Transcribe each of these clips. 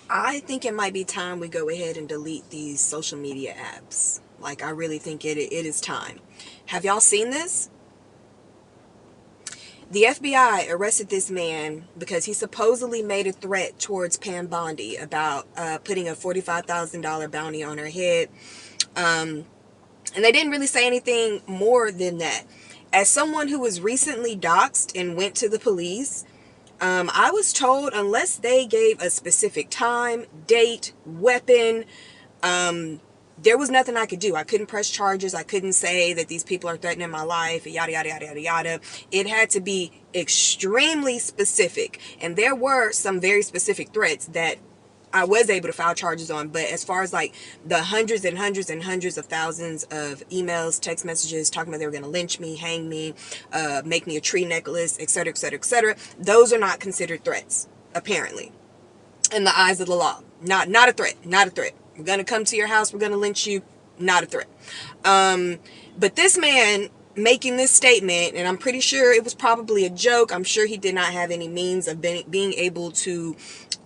I think it might be time we go ahead and delete these social media apps. Like, I really think it is time. Have y'all seen this? The FBI arrested this man because he supposedly made a threat towards Pam Bondi about putting a $45,000 bounty on her head. And they didn't really say anything more than that. As someone who was recently doxxed and went to the police, I was told unless they gave a specific time, date, weapon, there was nothing I could do. I couldn't press charges. I couldn't say that these people are threatening my life, yada, yada, yada, yada, yada. It had to be extremely specific. And there were some very specific threats that I was able to file charges on. But as far as like the hundreds and hundreds and hundreds of thousands of emails, text messages talking about they were going to lynch me, hang me, make me a tree necklace, etc., etc., etc., those are not considered threats, apparently, in the eyes of the law. Not a threat. Not a threat. We're going to come to your house. We're going to lynch you. Not a threat. But this man making this statement, and I'm pretty sure it was probably a joke. I'm sure he did not have any means of being able to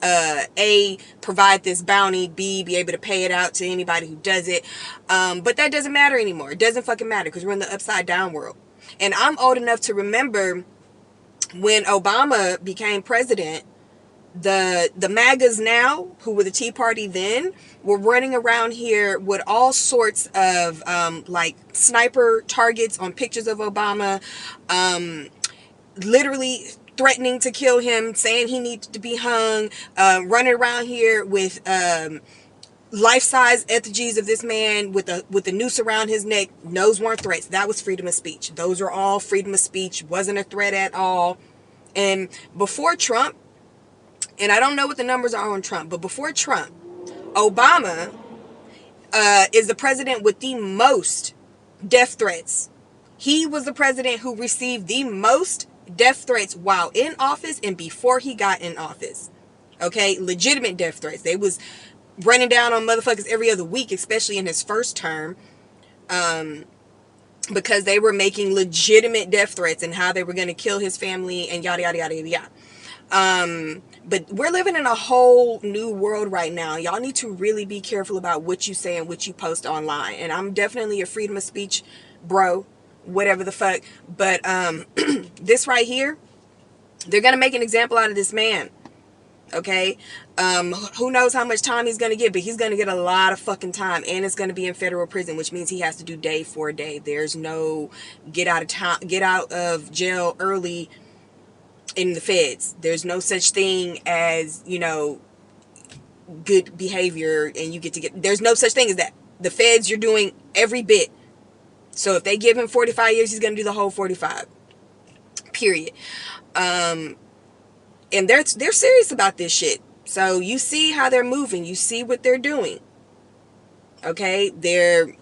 A, provide this bounty, B, be able to pay it out to anybody who does it. But that doesn't matter anymore. It doesn't fucking matter because we're in the upside down world. And I'm old enough to remember when Obama became president, the MAGAs now, who were the Tea Party then, were running around here with all sorts of like sniper targets on pictures of Obama, literally threatening to kill him, saying he needs to be hung, running around here with life-size effigies of this man with a noose around his neck. Those weren't threats. That was freedom of speech. Those are all freedom of speech. Wasn't a threat at all. And before Trump, and I don't know what the numbers are on Trump, but before Trump, Obama is the president with the most death threats. He was the president who received the most death threats while in office and before he got in office. Okay, legitimate death threats. They was running down on motherfuckers every other week, especially in his first term, because they were making legitimate death threats and how they were going to kill his family and yada, yada, yada, yada, yada. But we're living in a whole new world right now. Y'all need to really be careful about what you say and what you post online. And I'm definitely a freedom of speech bro, whatever the fuck. But this right here, they're going to make an example out of this man. Okay? Who knows how much time he's going to get, but he's going to get a lot of fucking time. And it's going to be in federal prison, which means he has to do day for day. There's no get out of jail early in the feds. There's no such thing as, good behavior and you get, there's no such thing as that. The feds, you're doing every bit. So if they give him 45 years, he's going to do the whole 45. Period. And they're serious about this shit. So you see how they're moving. You see what they're doing. Okay? They're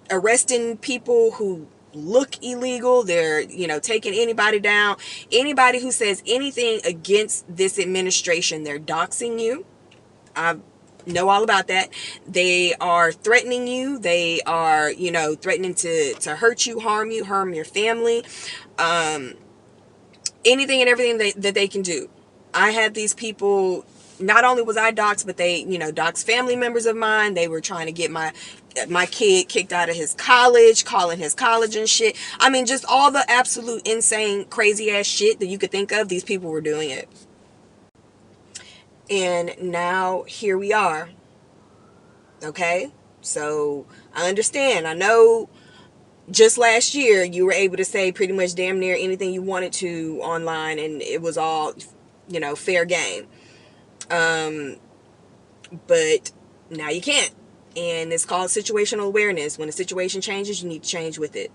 arresting people who look illegal. They're, taking anybody down. Anybody who says anything against this administration, they're doxing you. I know all about that. They are threatening you. They are, threatening to hurt you, harm your family. Anything and everything that they can do. I had these people, not only was I doxxed, but they, doxxed family members of mine. They were trying to get my kid kicked out of his college, calling his college and shit. I mean, just all the absolute insane, crazy ass shit that you could think of. These people were doing it. And now here we are. Okay? So I understand. I know just last year you were able to say pretty much damn near anything you wanted to online and it was all, fair game. But now you can't. And it's called situational awareness. When a situation changes, you need to change with it.